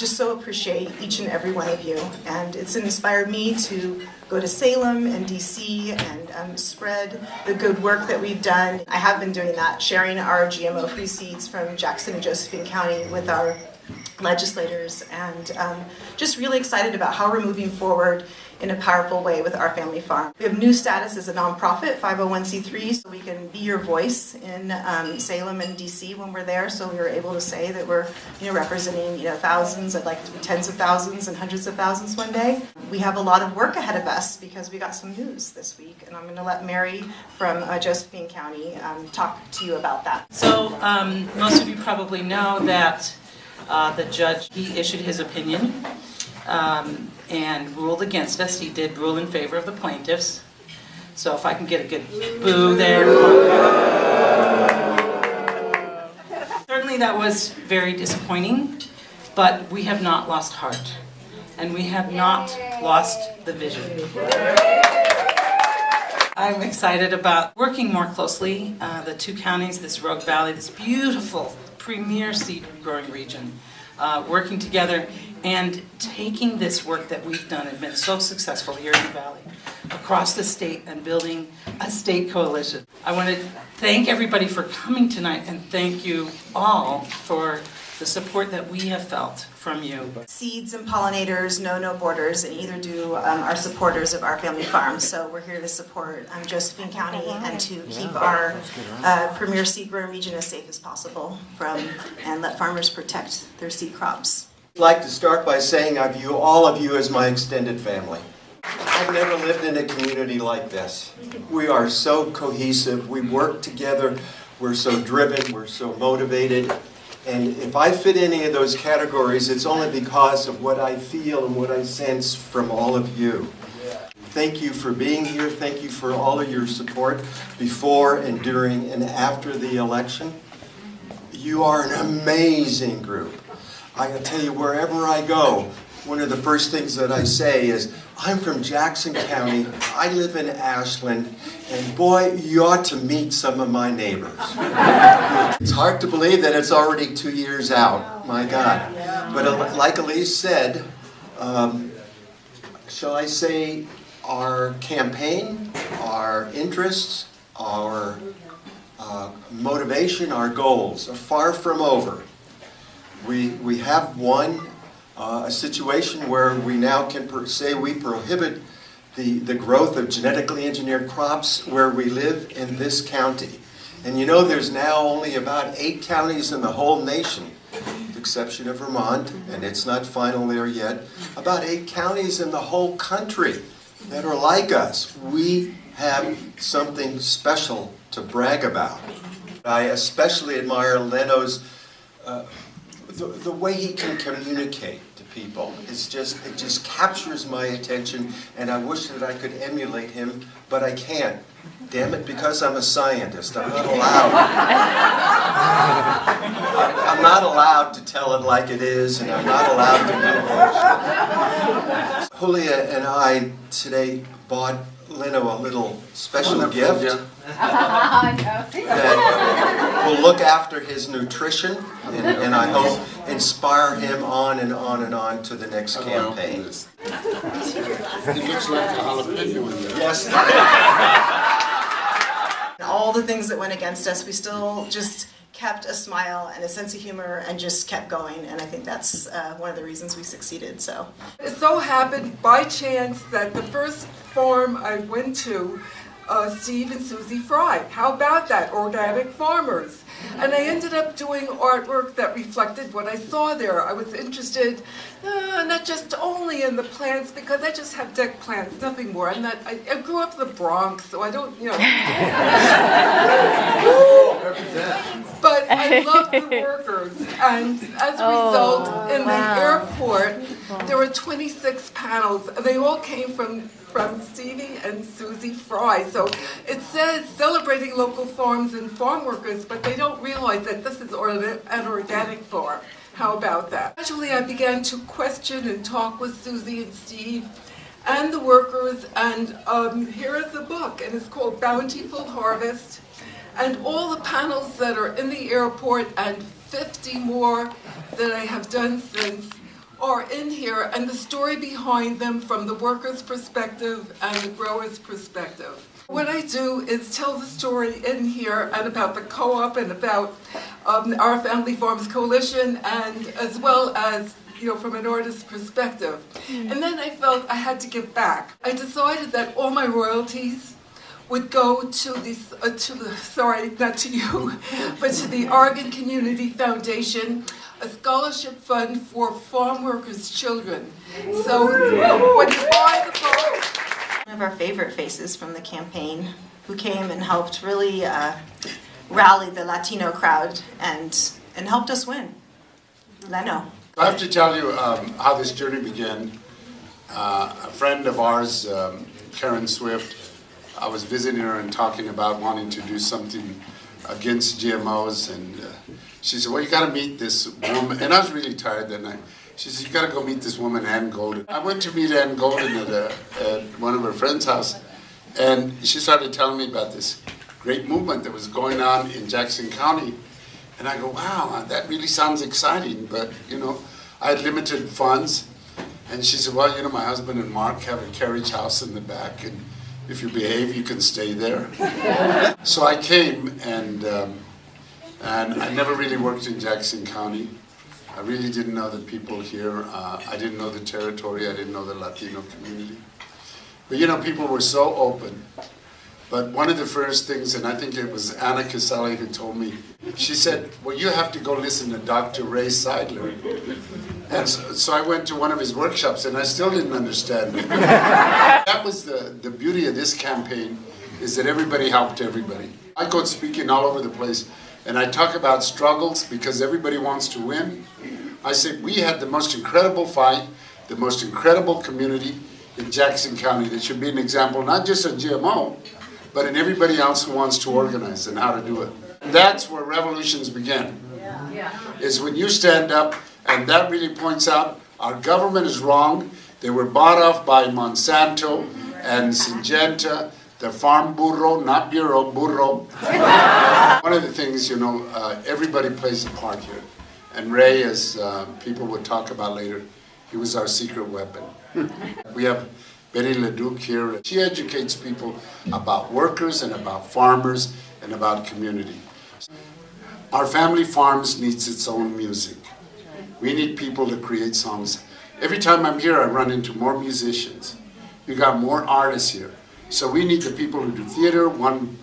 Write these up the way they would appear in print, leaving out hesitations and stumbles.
Just so appreciate each and every one of you, and it's inspired me to go to Salem and DC and spread the good work that we've done. I have been doing that, sharing our GMO-free seeds from Jackson and Josephine County with our legislators, and just really excited about how we're moving forward in a powerful way with Our Family Farm. We have new status as a nonprofit, 501c3, so we can be your voice in Salem and DC when we're there. So we were able to say that we're, representing, thousands. I'd like to be tens of thousands and hundreds of thousands one day. We have a lot of work ahead of us because we got some news this week, and I'm going to let Mary from Josephine County talk to you about that. So most of you probably know that the judge, he issued his opinion and ruled against us. He did rule in favor of the plaintiffs. So if I can get a good boo there. Certainly that was very disappointing, but we have not lost heart, and we have not lost the vision. I'm excited about working more closely, the two counties, this Rogue Valley, this beautiful premier seed growing region, working together and taking this work that we've done and been so successful here in the Valley across the state and building a state coalition. I want to thank everybody for coming tonight, and thank you all for the support that we have felt from you. Seeds and pollinators know no borders, and either do our supporters of Our Family Farm. So we're here to support Josephine County and to keep our premier seed growing region as safe as possible and let farmers protect their seed crops. I'd like to start by saying I view all of you as my extended family. I've never lived in a community like this. We are so cohesive, we work together, we're so driven, we're so motivated. And if I fit any of those categories, it's only because of what I feel and what I sense from all of you. Thank you for being here. Thank you for all of your support before and during and after the election. You are an amazing group. I can tell you, wherever I go, one of the first things that I say is, I'm from Jackson County, I live in Ashland, and boy, you ought to meet some of my neighbors. It's hard to believe that it's already 2 years out, my God. But like Elise said, shall I say, our campaign, our interests, our motivation, our goals are far from over. We have won a situation where we now can say we prohibit the growth of genetically engineered crops where we live in this county. And there's now only about 8 counties in the whole nation, with the exception of Vermont, and it's not final there yet, about 8 counties in the whole country that are like us. We have something special to brag about. I especially admire Leno's the way he can communicate to people. It just captures my attention, and I wish that I could emulate him, but I can't. Damn it, because I'm a scientist. I'm not allowed. I'm not allowed to tell it like it is, and I'm not allowed to do it. Julia and I today bought Leno a little special gift that will look after his nutrition and I hope inspire him on and on and on to the next campaign. It looks like a jalapeno in there. Yes. All the things that went against us, we still just kept a smile and a sense of humor and just kept going, and I think that's one of the reasons we succeeded. So it so happened by chance that the first farm I went to, Steve and Susie Fry. How about that? Organic farmers. And I ended up doing artwork that reflected what I saw there. I was interested not just only in the plants, because I just have deck plants, nothing more. I grew up in the Bronx, so I don't, But I love the workers, and as a result, in the airport, there were 26 panels, and they all came from Stevie and Susie Fry. So it says celebrating local farms and farm workers, but they don't realize that this is an organic farm. How about that? Gradually, I began to question and talk with Susie and Steve and the workers, and here is the book, and it's called Bountiful Harvest. And all the panels that are in the airport and 50 more that I have done since are in here, and the story behind them from the workers' perspective and the growers' perspective. What I do is tell the story in here and about the co-op and about our Family Farms Coalition, and as well as, you know, from an artist's perspective. And then I felt I had to give back. I decided that all my royalties would go to the sorry, not to you, but to the Oregon Community Foundation, a scholarship fund for farm workers' children. So when you buy the book, one of our favorite faces from the campaign who came and helped really rally the Latino crowd and helped us win. Leno. I have to tell you how this journey began. A friend of ours, Karen Swift, I was visiting her and talking about wanting to do something against GMOs, and she said, well, you got to meet this woman. And I was really tired that night. She said, you got to go meet this woman, Ann Golden. I went to meet Ann Golden at one of her friend's house, and she started telling me about this great movement that was going on in Jackson County. And I go, wow, that really sounds exciting, but, you know, I had limited funds. And she said, well, you know, my husband and Mark have a carriage house in the back, and if you behave, you can stay there. So I came, and I never really worked in Jackson County. I really didn't know the people here. I didn't know the territory. I didn't know the Latino community. But, you know, people were so open. But one of the first things, and I think it was Anna Casale who told me, she said, well, you have to go listen to Dr. Ray Seidler. And so I went to one of his workshops, and I still didn't understand it. That was the beauty of this campaign, is that everybody helped everybody. I go speaking all over the place, and I talk about struggles because everybody wants to win. I say, we had the most incredible fight, the most incredible community in Jackson County that should be an example, not just of GMO, but in everybody else who wants to organize and how to do it. That's where revolutions begin, is when you stand up, and that really points out our government is wrong. They were bought off by Monsanto and Syngenta, the farm burro, not bureau, burro. One of the things, you know, everybody plays a part here. And Ray, as people would talk about later, he was our secret weapon. We have Betty LaDuke here. She educates people about workers and about farmers and about community. Our family farms needs its own music. We need people to create songs. Every time I'm here, I run into more musicians. You got more artists here. So we need the people who do theater, one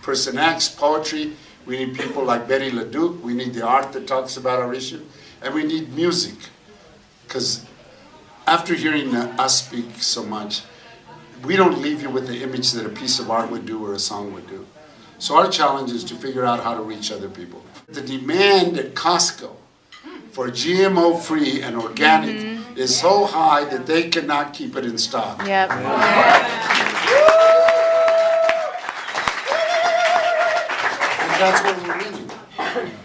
person acts, poetry. We need people like Betty LaDuke. We need the art that talks about our issue. And we need music. Because after hearing us speak so much, we don't leave you with the image that a piece of art would do or a song would do. So our challenge is to figure out how to reach other people. The demand at Costco for GMO-free and organic is so high that they cannot keep it in stock. Yep. And that's where we're winning.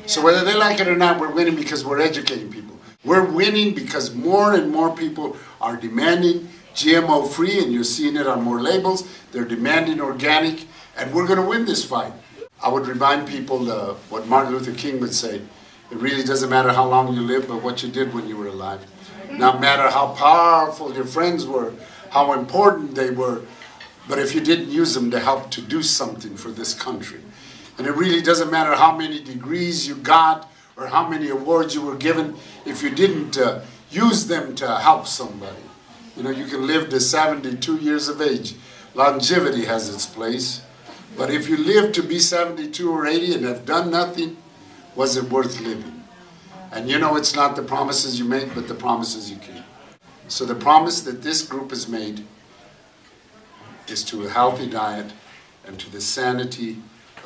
So whether they like it or not, we're winning because we're educating people. We're winning because more and more people are demanding GMO-free, and you're seeing it on more labels. They're demanding organic, and we're going to win this fight. I would remind people what Martin Luther King would say. It really doesn't matter how long you live, but what you did when you were alive. No matter how powerful your friends were, how important they were, but if you didn't use them to help to do something for this country. And it really doesn't matter how many degrees you got or how many awards you were given, if you didn't use them to help somebody. You know, you can live to 72 years of age. Longevity has its place. But if you live to be 72 or 80 and have done nothing, was it worth living? And you know, it's not the promises you make, but the promises you keep. So the promise that this group has made is to a healthy diet and to the sanity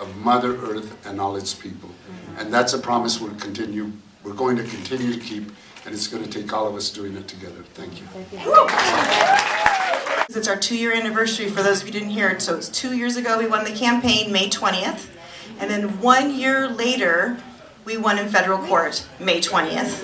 of Mother Earth and all its people. And that's a promise we're going to continue to keep, and it's going to take all of us doing it together. Thank you. It's our 2-year anniversary, for those of you who didn't hear it. So it's 2 years ago we won the campaign, May 20th. And then 1 year later, we won in federal court, May 20th.